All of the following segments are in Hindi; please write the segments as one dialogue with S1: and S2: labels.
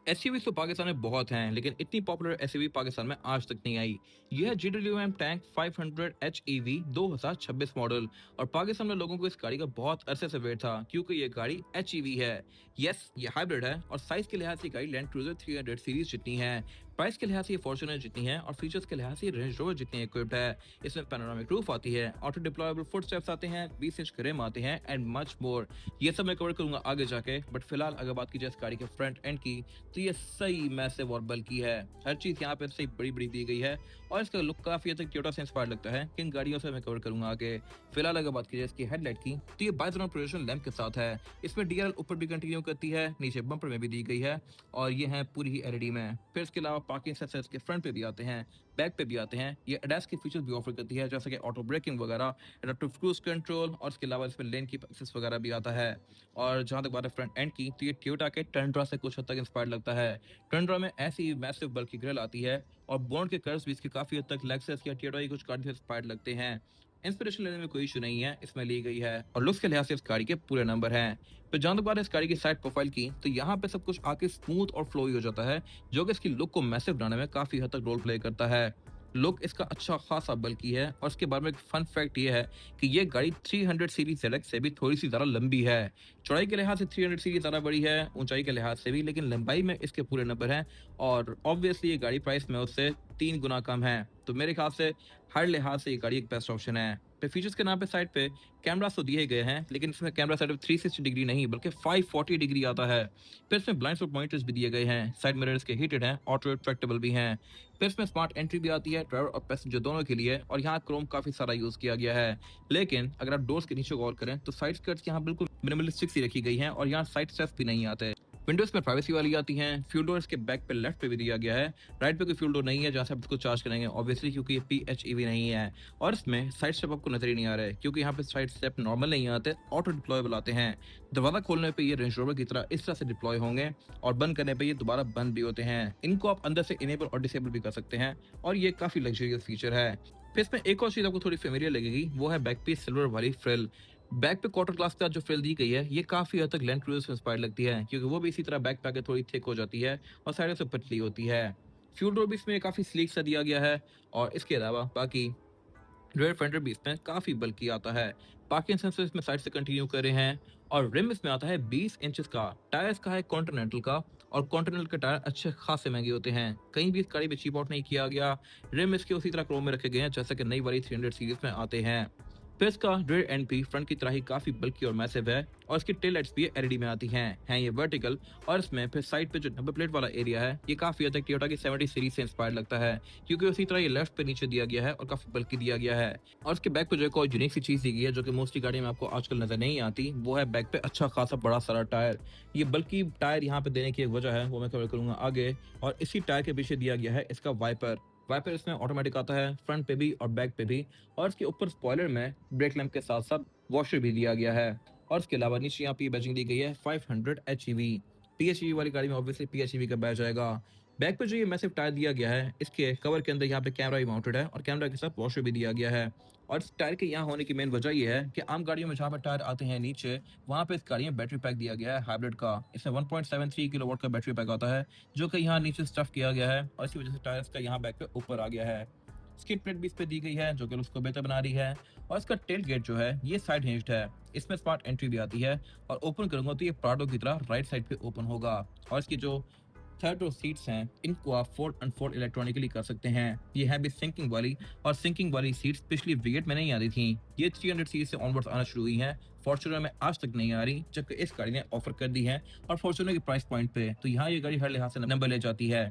S1: एसयूवीज़ तो पाकिस्तान में बहुत हैं, लेकिन इतनी पॉपुलर एसयूवी पाकिस्तान में आज तक नहीं आई। यह है जीडब्ल्यूएम टैंक 500 एचईवी 2026 मॉडल और पाकिस्तान में लोगों को इस गाड़ी का बहुत अरसे से वेट था क्योंकि ये गाड़ी एचईवी है। यस, ये हाइब्रिड है और साइज के लिहाज से गाड़ी लैंड क्रूजर 300 सीरीज जितनी है। प्राइस के लिहाज से ये फॉर्च्यूनर जितनी है और फीचर्स के लिहाज से रेंज रोवर जितनी इक्विप्ड है। इसमें पैनोरामिक रूफ आती है, ऑटो डिप्लॉयबल फुट स्टेप्स आते हैं, 20 इंच के रिम आते हैं एंड मच मोर। ये सब मैं कवर करूंगा आगे जाके, बट फिलहाल अगर बात की जाए इस गाड़ी के फ्रंट एंड की, तो ये सही मैसिव और बल्कि है। हर चीज यहाँ पे सही बड़ी बड़ी दी गई है और इसका लुक काफी हद तक टोयोटा से इंस्पायर लगता है। किन गाड़ियों से मैं कवर करूंगा आगे। फिलहाल अगर बात की जाए इसकी हेडलाइट की, तो ये बाइजोनल प्रोजेक्शन लैंप के साथ है। इसमें डीआरएल ऊपर भी कंटिन्यू करती है, नीचे बम्पर में भी दी गई है और ये है पूरी ही एलईडी में। फिर इसके अलावा पार्किंग सेंसर्स के फ्रंट पे भी आते हैं, बैक पे भी आते हैं। ये एडैस के फीचर्स भी ऑफर करती है जैसे कि ऑटो ब्रेकिंग वगैरह, एडाप्टिव क्रूज कंट्रोल और इसके अलावा इसमें लेन की एक्सेस वगैरह भी आता है। और जहां तक बात है फ्रंट एंड की, तो ये टोयोटा के टंड्रा से कुछ हद तक इंस्पायर लगता है। टंड्रा में ऐसी मैसिव बल्कि ग्रिल आती है और बॉन्ड के कर्व्स भी इसके काफी हद तक लेक्सस या टोयोटा की कुछ गाड़ी से इंस्पायर्ड लगते हैं। इंस्पिरेशन लेने में कोई इशू नहीं है, इसमें ली गई है और लुक्स के लिहाज से इस गाड़ी के पूरे नंबर हैं। तो जहां तक बात है इस गाड़ी की साइड प्रोफाइल की, तो यहाँ पे सब कुछ आके स्मूथ और फ्लोई हो जाता है, जो कि इसकी लुक को मैसिव बनाने में काफी हद तक रोल प्ले करता है। लुक इसका अच्छा खासा बल्कि है और इसके बारे में एक फन फैक्ट ये है कि ये गाड़ी 300 सीरीज ZX से भी थोड़ी सी ज्यादा लंबी है। चौड़ाई के लिहाज से 300 सीरीज ज्यादा बड़ी है, ऊंचाई के लिहाज से भी, लेकिन लंबाई में इसके पूरे नंबर हैं और ऑब्वियसली ये गाड़ी प्राइस में उससे 3 गुना कम है। तो मेरे ख्याल से हर लिहाज से ये गाड़ी एक बेस्ट ऑप्शन है। पे फीचर्स के नाम पे साइड पे कैमरास तो दिए गए हैं, लेकिन इसमें कैमरा साइड पे 360 डिग्री नहीं बल्कि 540 डिग्री आता है। फिर इसमें ब्लाइंड स्पॉट मॉनिटर्स भी दिए गए हैं, साइड मिरर्स के हीटेड हैं, ऑटो रिट्रैक्टेबल भी हैं। फिर इसमें स्मार्ट एंट्री भी आती है ड्राइवर और पैसेंजर दोनों के लिए और यहाँ क्रोम काफी सारा यूज किया गया है। लेकिन अगर आप डोर्स के नीचे गौर करें तो साइड स्कर्ट्स यहाँ बिल्कुल मिनिमलिस्टिक सी रखी गई हैं और यहाँ साइड स्टेप्स भी नहीं आते। विंडोज में प्राइवेसी वाली आती हैं। फ्यूल डोर इसके बैक पे लेफ्ट पे भी दिया गया है, राइट पे कोई फ्यूल डोर नहीं है जहां से आप इसको चार्ज करेंगे ऑब्वियसली, क्योंकि ये PHEV नहीं है। और इसमें साइड स्टेप आपको नजर ही नहीं आ रहा है क्योंकि यहाँ पे साइड स्टेप नॉर्मल नहीं आते, ऑटो डिप्लॉयबल आते हैं। दरवाजा खोलने पे ये रेंज रोवर की तरह इस तरह से डिप्लॉय होंगे और बंद करने पे ये दोबारा बंद भी होते हैं। इनको आप अंदर से इनेबल और डिसेबल भी कर सकते हैं और ये काफी लग्जरियस फीचर है। फिर इसमें एक और चीज आपको थोड़ी फेमिलियर लगेगी, वो है बैक पे सिल्वर वाली फ्रिल। बैक पे क्वार्टर ग्लास का जो फ्रिल दी गई है ये काफी हद तक लैंड क्रूजर से इंस्पायर लगती है क्योंकि वो भी इसी तरह बैक पे आके थोड़ी थिक हो जाती है और साइडों से पतली होती है। फ्यूल डोर भी इसमें काफी स्लीक सा दिया गया है और इसके अलावा बाकी रेयर फेंडर भी इसमें काफी बल्कि आता है। पार्किंग सेंसर इसमें साइड से कंटिन्यू कर रहे हैं और रिम इसमें आता है 20 इंचेस का। टायर्स का है कॉन्टिनेंटल का और कॉन्टिनेंटल के टायर अच्छे खासे महंगे होते हैं, कहीं भी इस गाड़ी में चीप आउट नहीं किया गया। रिम इसके उसी तरह क्रोम में रखे गए हैं जैसे कि नई वाली 300 सीरीज में आते हैं। फिर इसका रेयर एंड भी फ्रंट की तरह ही काफी बल्कि और मैसिव है और इसकी टेल लाइट्स भी एलईडी में आती हैं ये वर्टिकल। और इसमें फिर साइड पे जो नंबर प्लेट वाला एरिया है ये काफी हद तक टोयोटा की 70 सीरीज से इंस्पायर लगता है क्योंकि उसी तरह ये लेफ्ट पे नीचे दिया गया है और काफी बल्कि दिया गया है। और इसके बैक पे जो एक और यूनिक सी चीज दी गई है जो कि मोस्टली गाड़ी में आपको आजकल नजर नहीं आती, वो है बैक पे अच्छा खासा बड़ा सारा टायर। ये बल्कि टायर यहाँ पे देने की एक वजह है, वो मैं कवर करूंगा आगे। और इसी टायर के पीछे दिया गया है इसका वाइपर। वाइपर इसमें ऑटोमेटिक आता है फ्रंट पे भी और बैक पे भी और इसके ऊपर स्पॉइलर में ब्रेक लैंप के साथ साथ वॉशर भी दिया गया है। और इसके अलावा नीचे यहाँ पे बैजिंग दी गई है 500 एचईवी। PHEV वाली गाड़ी में ऑब्वियसली PHEV का बैज आएगा। बैक पे जो ये मैसिव टायर दिया गया है इसके कवर के अंदर यहाँ पे कैमरा भी माउंटेड है और कैमरा के साथ वॉशर भी दिया गया है। और इस टायर के यहाँ होने की मेन वजह ये है कि आम गाड़ियों में जहाँ पे टायर आते हैं नीचे, वहाँ पे इस गाड़ी में बैटरी पैक दिया गया है हाइब्रिड का। इसमें 1.73 किलोवाट का बैटरी पैक आता है जो कि यहाँ नीचे स्टफ किया गया है और इसी वजह से टायर का यहाँ बैक पे ऊपर आ गया है। स्किड प्लेट भी इस पे दी गई है जो कि उसको बेहतर बना रही है। और इसका टेल गेट जो है ये साइड हिंज्ड है, इसमें स्मार्ट एंट्री भी आती है और ओपन करूंगा तो ये प्राडो की तरह राइट साइड पे ओपन होगा। और इसकी जो थर्ड रो सीट्स हैं इनको आप फोल्ड अनफोल्ड इलेक्ट्रॉनिकली कर सकते हैं। ये है भी सिंकिंग वाली और सिंकिंग वाली सीट्स पिछली V8 में नहीं आ रही थी, ये 300 सीरीज से ऑनवर्ड्स आना शुरू हुई हैं। फॉर्च्यूनर में आज तक नहीं आ रही, जबकि इस गाड़ी ने ऑफर कर दी है और फॉर्च्यूनर के प्राइस पॉइंट पे तो यहाँ ये गाड़ी हर लिहाज से नंबर ले जाती है।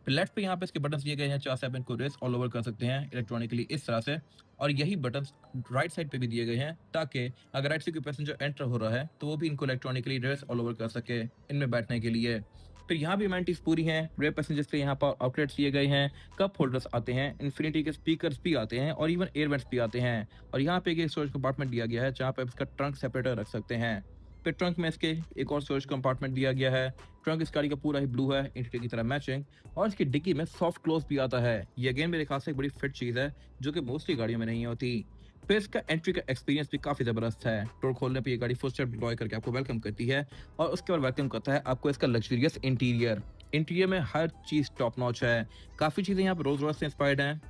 S1: लेफ्ट पे यहाँ पे इसके बटन दिए गए हैं, 4 से आप इनको रेस ऑल ओवर कर सकते हैं इलेक्ट्रॉनिकली इस तरह से। और यही बटन राइट साइड पे भी दिए गए हैं ताकि अगर राइट से कोई पैसेंजर एंटर हो रहा है तो वो भी इनको इलेक्ट्रॉनिकली रेस ऑल ओवर कर सके इनमें बैठने के लिए। फिर यहाँ भी अमेनिटीज पूरी हैं, रेयर पैसेंजर्स के यहाँ पर आउटलेट्स दिए गए हैं, कप होल्डर्स आते हैं, इन्फिनिटी के स्पीकर्स भी आते हैं और इवन एयरवेंट्स भी आते हैं। और यहाँ पे एक स्टोरेज कंपार्टमेंट दिया गया है जहाँ पे इसका ट्रंक सेपरेटर रख सकते हैं। फिर ट्रंक में इसके एक और स्टोरेज कंपार्टमेंट दिया गया है। ट्रंक इस गाड़ी का पूरा ही ब्लू है, इंटीरियर की तरह मैचिंग। और इसकी डिक्की में सॉफ्ट क्लोज भी आता है, ये अगेन मेरे ख्याल से एक बड़ी फिट चीज है जो कि मोस्टली गाड़ियों में नहीं होती। फिर इसका एंट्री का एक्सपीरियंस भी काफी जबरदस्त है। डोर खोलने पे ये गाड़ी फुट स्टेप डिप्लॉय करके आपको वेलकम करती है और उसके बाद वेलकम करता है आपको इसका लग्जरियस इंटीरियर। इंटीरियर में हर चीज टॉप नॉच है। काफी चीजें यहाँ पे रोल्स रॉयस से इंस्पायर्ड हैं।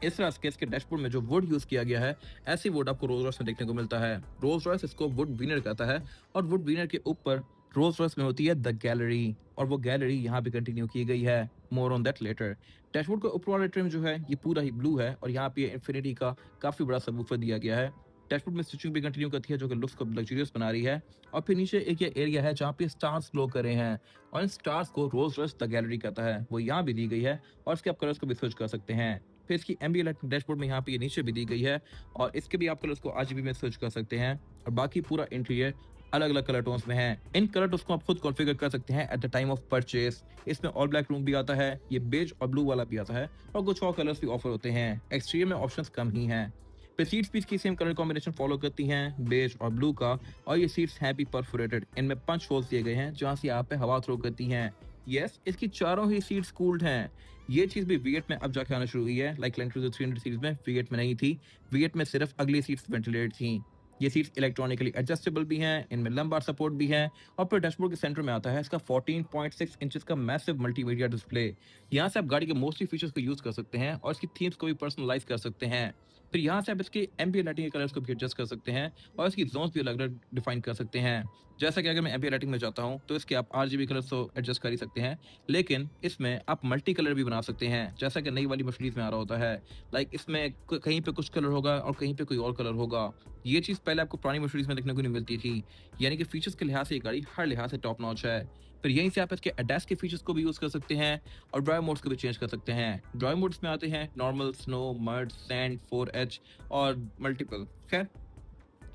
S1: इस तरह के इसके डैशबोर्ड में जो वुड यूज किया गया है, ऐसी वुड आपको रोल्स रॉयस में देखने को मिलता है। रोल्स रॉयस इसको वुड वीनर कहता है और वुड वीनर के ऊपर रोल्स रॉयस में होती है द गैलरी, और वो गैलरी यहाँ पे कंटिन्यू की गई है। More on that letter. Dashboard का ऊपर वाला ट्रिम जो है ये पूरा ही ब्लू है और यहाँ पे इन्फिनिटी का काफी बड़ा सबवूफर दिया गया है। डैशबोर्ड में स्टिचिंग भी कंटिन्यू करती है जो कि लुक्स को लग्जरियस बना रही है। और फिर नीचे एक ये एरिया है जहाँ पे स्टार्स ग्लो करे हैं और इन स्टार्स को रोल्स रॉयस द गैलरी कहता है, वो यहाँ भी दी गई है और इसके आप कलर्स को भी स्विच कर सकते हैं। फिर इसकी एम्बिएंट लाइटिंग डैशबोर्ड में यहाँ पे ये नीचे भी दी गई है और इसके भी आप कलर्स को आरजीबी में स्विच कर सकते हैं। और बाकी पूरा इंटीरियर अलग अलग कलर टोन्स में है। इन कलर टोन्स को आप खुद कॉन्फ़िगर कर सकते हैं at the time of purchase. इसमें ऑल ब्लैक रूम भी आता है, ये बेज और ब्लू वाला भी आता है और कुछ और कलर्स भी ऑफर होते हैं। एक्सटीरियर में ऑप्शंस कम ही हैं। फिर सीट्स भी इसकी सेम कलर कॉम्बिनेशन फॉलो करती हैं, बेज और ब्लू का। और ये सीट्स हैं भी परफोरेटेड, इनमें 5 होल्स दिए गए हैं जहाँ से आप पे हवा थ्रो करती हैं। यस, इसकी चारों ही सीट्स कूल्ड हैं। ये चीज भी V8 में अब जाके आना शुरू हुई है, लाइक लैंड क्रूजर 300 सीरीज में V8 में नहीं थी। V8 में सिर्फ अगली सीट्स वेंटिलेटेड थी। ये सीट्स इलेक्ट्रॉनिकली एडजस्टेबल भी हैं, इनमें लंबार सपोर्ट भी है। और फिर डैशबोर्ड के सेंटर में आता है इसका 14.6 इंचेस का मैसिव मल्टीमीडिया डिस्प्ले। यहाँ से आप गाड़ी के मोस्टली फीचर्स को यूज कर सकते हैं और इसकी थीम्स को भी पर्सनलाइज कर सकते हैं। फिर यहाँ से आप इसके एम्बिएंट लाइटिंग के कलर्स को भी एडजस्ट कर सकते हैं और इसकी जोन्स भी अलग अलग डिफाइन कर सकते हैं। जैसा कि अगर मैं एम्बिएंट लाइटिंग में जाता हूँ तो इसके आप आरजीबी कलर्स तो एडजस्ट कर ही सकते हैं, लेकिन इसमें आप मल्टी कलर भी बना सकते हैं जैसा कि नई वाली मर्सिडीज में आ रहा होता है। लाइक इसमें कहीं पे कुछ कलर होगा और कहीं पे कोई और कलर होगा। ये चीज़ पहले आपको पुरानी मर्सिडीज में देखने को नहीं मिलती थी। यानी कि फीचर्स के लिहाज से ये गाड़ी हर लिहाज से टॉप नॉच है। फिर यहीं से आप इसके एडैस के फीचर्स को भी यूज कर सकते हैं और ड्राइव मोड्स को भी चेंज कर सकते हैं। ड्राइव मोड्स में आते हैं normal, snow, mud, sand, 4H और मल्टीपल। खैर,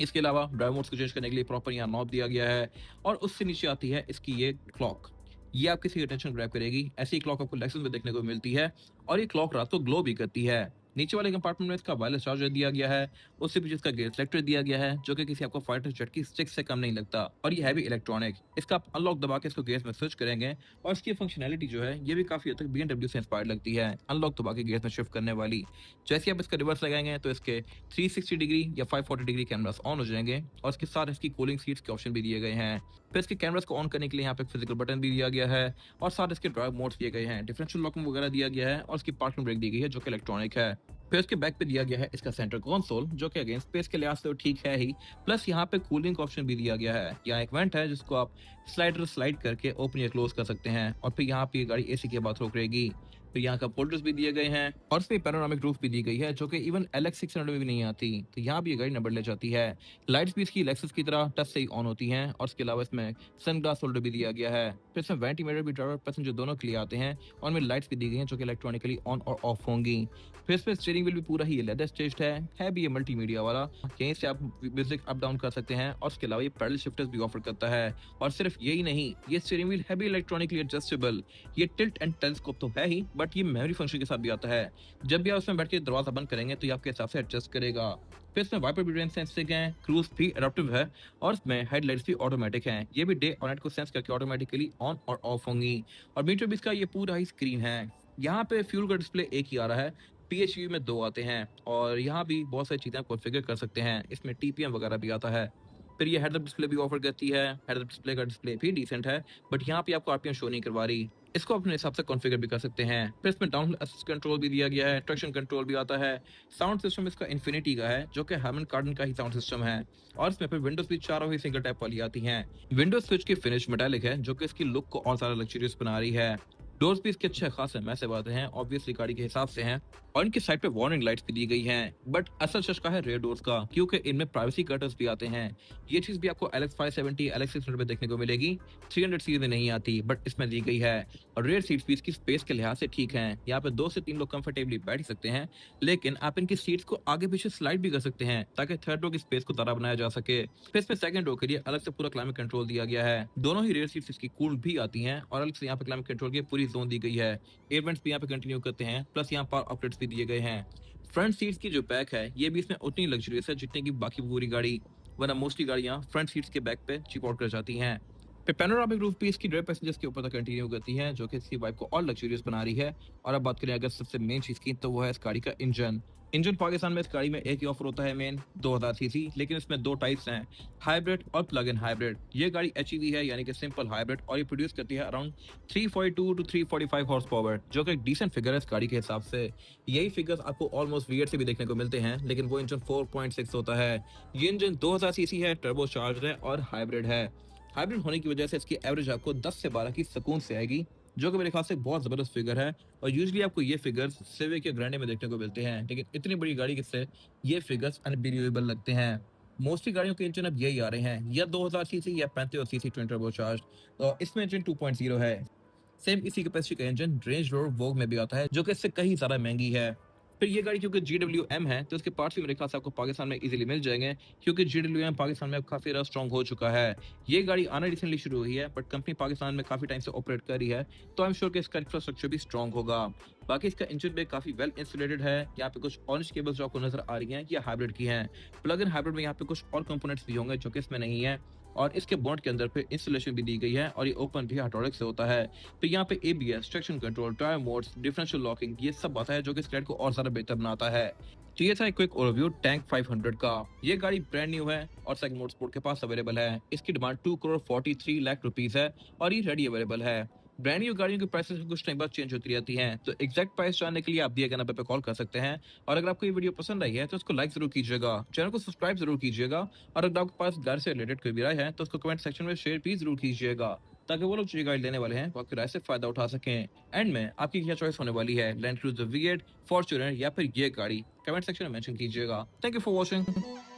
S1: इसके अलावा ड्राइव मोड्स को चेंज करने के लिए प्रॉपर यहाँ नॉब दिया गया है। और उससे नीचे आती है इसकी ये क्लॉक। ये आपकी सी अटेंशन ग्रैब करेगी। ऐसी क्लॉक आपको लेक्सस में देखने को मिलती है और ये क्लॉक रात को ग्लो भी करती है। नीचे वाले कंपार्टमेंट में इसका वायरलेस चार्जर दिया गया है, उससे पीछे इसका गेयर सेलेक्टर दिया गया है जो कि किसी आपको फाइटर जेट की स्टिक से कम नहीं लगता। और ये है भी इलेक्ट्रॉनिक। इसका आप अनलॉक दबा के इसको गेयर्स में स्विच करेंगे और इसकी फंक्शनैलिटी जो है ये भी काफी हद तक BMW से इंस्पायर्ड लगती है, अनलॉक दबा के गेयर्स में शिफ्ट करने वाली। जैसे आप इसका रिवर्स लगाएंगे तो इसके 360 डिग्री या 540 डिग्री कैमरास ऑन हो जाएंगे और इसके साथ इसकी कूलिंग सीट्स के ऑप्शन भी दिए गए हैं। फिर इसके कैमरास को ऑन करने के लिए यहाँ पे फिजिकल बटन भी दिया गया है और साथ इसके ड्राइव मोड्स दिए गए हैं, डिफरेंशियल लॉकिंग वगैरह दिया गया है और इसकी पार्किंग ब्रेक दी गई है जो कि इलेक्ट्रॉनिक है। फिर इसके बैक पे दिया गया है इसका सेंटर कंसोल जो कि अगेन स्पेस के लिहाज से तो ठीक है ही, प्लस यहाँ पे कूलिंग का ऑप्शन भी दिया गया है। यहाँ एक वेंट है जिसको आप स्लाइड करके ओपन या क्लोज कर सकते हैं और फिर यहाँ पे गाड़ी एसी के बाद रोक रहेगी। फिर यहाँ का होल्डर्स भी दिए गए हैं और इसमें पैनोरामिक रूफ भी दी गई है जो कि इवन LX 600 में भी नहीं आती। तो यहाँ भी ये गाड़ी नंबर ले जाती है। लाइट्स भी इसकी लेक्सस की तरह टच से ही ऑन होती हैं और इसके अलावा इसमें सनग्लास होल्डर भी दिया गया है। फिर इसमें वेंटी मिरर भी ड्राइवर पैसेंजर दोनों के लिए आते हैं और इनमें लाइट्स भी दी गई हैं जो कि इलेक्ट्रॉनिकली ऑन और ऑफ होंगी। फिर इसमें स्टीयरिंग व्हील भी पूरा ही लेदर स्टेज्ड है भी ये मल्टीमीडिया वाला। यहीं से आप म्यूजिक अप डाउन कर सकते हैं और इसके अलावा ये पैडल शिफ्टर्स भी ऑफर करता है। और सिर्फ यही नहीं, ये स्टीयरिंग व्हील है भी इलेक्ट्रॉनिकली एडजस्टेबल। ये टिल्ट एंड टेलीस्कोप तो है ही, बट ये मेमोरी फंक्शन के साथ भी आता है। जब भी आप उसमें बैठ के दरवाजा बंद करेंगे तो ये आपके हिसाब से एडजस्ट करेगा। फिर इसमें वाइपर भी रेन सेंसिंग है, क्रूज भी एडाप्टिव है और इसमें हेडलाइट्स भी ऑटोमेटिक हैं। ये भी डे और नाइट को सेंस करके ऑटोमेटिकली ऑन और ऑफ होंगी। और मीटर भी इसका ये पूरा ही स्क्रीन है। यहाँ पे फ्यूल का डिस्प्ले एक ही आ रहा है, PHEV में 2 आते हैं और यहाँ भी बहुत सारी चीज़ें कॉन्फ़िगर कर सकते हैं। इसमें TPM वगैरह भी आता है। फिर ये हेडअप डिस्प्ले भी ऑफर करती है। हेडअप डिस्प्ले का डिस्प्ले भी डिसेंट है, बट यहाँ पे आपको RPM शो नहीं करवा रही। इसको अपने हिसाब से कॉन्फ़िगर भी कर सकते हैं। फिर इसमें डाउन असिस्ट कंट्रोल भी दिया गया है, ट्रैक्शन कंट्रोल भी आता है। साउंड सिस्टम इसका इन्फिनिटी का है जो कि हार्मन कार्डन का ही साउंड सिस्टम है। और इसमें फिर विंडोज भी चारों ही सिंगल टैप वाली आती हैं। विंडोज स्विच की फिनिश मेटालिक है जो कि इसकी लुक को और ज़्यादा लग्जरियस बना रही है। डोर्स भी इसके अच्छे खासे मैसिव आते हैं, ऑब्वियसली गाड़ी के हिसाब से हैं। और इनकी साइड पे वार्निंग लाइट्स भी दी गई हैं, बट असल चस्का है रेयर डोर्स का क्योंकि इनमें प्राइवेसी कर्टन्स भी आते हैं। ये चीज भी आपको LX 570 LX 600 में देखने को मिलेगी। 300 सीरीज में नहीं आती, बट इसमें दी गई है। और रेयर सीट्स भी इसकी स्पेस के लिहाज से ठीक हैं। यहाँ पे 2 से 3 लोग कंफर्टेबली बैठ सकते हैं, लेकिन आप इनकी सीट्स को आगे पीछे स्लाइड भी कर सकते हैं ताकि थर्ड रो की स्पेस को ज्यादा बनाया जा सके। फिर इसमें सेकंड रो के लिए अलग से पूरा क्लाइमेट कंट्रोल दिया गया है। दोनों ही रेयर सीट्स इसकी कूल्ड भी आती हैं और अलग से यहाँ पे क्लाइमेट कंट्रोल की पूरी जोन दी गई है। एयर वेंट्स भी यहाँ पे कंटिन्यू करते हैं, प्लस यहाँ पावर आउटलेट्स भी दिए गए हैं। फ्रंट सीट्स की जो बैक है ये भी इसमें उतनी लग्जरियस है जितनी की बाकी पूरी गाड़ी, वरना मोस्टली गाड़ियां फ्रंट सीट्स के बैक पे चिप आउट कर जाती हैं। फिर पैनोरामिक रूफ भी इसकी ड्राइव पैसेंजर्स के ऊपर तक कंटिन्यू करती है, जो कि इसकी वाइब को और लग्जरियस बना रही है। और अब बात करें अगर सबसे मेन चीज की, तो वो है इस गाड़ी का इंजन। इंजन पाकिस्तान में इस गाड़ी में एक ही ऑफर होता है मेन, 2000 सीसी, लेकिन इसमें दो टाइप्स हैं, हाइब्रिड और प्लग इन हाइब्रिड। ये गाड़ी एचईवी है, यानी कि सिंपल हाइब्रिड, और ये प्रोड्यूस करती है अराउंड 342 टू 345 हॉर्स पावर, जो कि एक डिसेंट फिगर है इस गाड़ी के हिसाब से। यही फिगर्स आपको ऑलमोस्ट वीएट से भी देखने को मिलते हैं, लेकिन वो इंजन 4.6 होता है। ये इंजन 2000 सीसी है, टर्बो चार्ज है और हाइब्रिड है। हाइब्रिड होने की वजह से इसकी एवरेज आपको 10 से 12 की सुकून से आएगी, जो कि मेरे ख्याल से बहुत जबरदस्त फिगर है। और यूजुअली आपको ये फिगर्स सिविक या ग्रैंडे में देखने को मिलते हैं, लेकिन इतनी बड़ी गाड़ी से ये फिगर्स अनबिलीवेबल लगते हैं। मोस्टली गाड़ियों के इंजन अब यही आ रहे हैं, या 2000 सीसी या 35 सीसी ट्विन टर्बो चार्ज। तो इसमें इंजन 2.0 है। सेम इसी कैपेसिटी का इंजन रेंज रोवर वोग में भी आता है, जो कि इससे कहीं ज्यादा महंगी है। फिर ये गाड़ी क्योंकि GWM है, तो इसके पार्ट्स भी मेरे ख्याल से आपको पाकिस्तान में इजीली मिल जाएंगे, क्योंकि GWM पाकिस्तान में अब काफी ज्यादा स्ट्रॉन्ग हो चुका है। ये गाड़ी आना रिसेंटली शुरू हुई है, बट कंपनी पाकिस्तान में काफी टाइम से ऑपरेट कर रही है, तो आई एम श्योर कि इसका इंफ्रास्ट्रक्चर भी स्ट्रॉन्ग होगा। बाकी इसका इंजन भी काफी वेल इंसुलेटेड है। यहाँ पे कुछ ऑरेंज केबल्स जो आपको नजर आ रही हैं, ये हाइब्रिड की हैं। प्लग इन हाइब्रिड में यहाँ पे कुछ और कंपोनेंट्स भी होंगे जो कि इसमें नहीं है। और इसके बोनट के अंदर पे इंस्टॉलेशन भी दी गई है, और ये ओपन भी हाइड्रोलिक से होता है। तो यहाँ पे ABS, traction control, tyre modes, differential locking, ये सब आता है, जो कि इस गाड़ी को और ज्यादा बेहतर बनाता है। तो ये था एक क्विक ओवरव्यू टैंक 500 का। ये गाड़ी ब्रांड न्यू है और सेकंड मोड स्पोर्ट के पास अवेलेबल है। इसकी डिमांड 2 करोड़ 43 लाख रुपीज है, और ये रेडी अवेलेबल है। ब्रांड न्यू गाड़ियों की प्राइसेस कुछ टाइम बाद चेंज होती रहती हैं, तो एग्जैक्ट प्राइस जानने के लिए आप दिए गए नंबर पे कॉल कर सकते हैं। और अगर आपको ये वीडियो पसंद आई है, तो इसको लाइक जरूर कीजिएगा, चैनल को सब्सक्राइब जरूर कीजिएगा। और अगर आपके पास गाड़ी से रिलेटेड कोई भी राय है, तो उसको कमेंट सेक्शन में शेयर भी जरूर कीजिएगा, ताकि वो लोग जो गाइड लेने वाले हैं वो आपकी राय से फायदा उठा सकें। एंड में आपकी क्या चॉइस होने वाली है, लैंड क्रूजर V8, फॉर्च्यूनर या फिर ये गाड़ी, कमेंट सेक्शन में मेंशन कीजिएगा। Thank you for watching.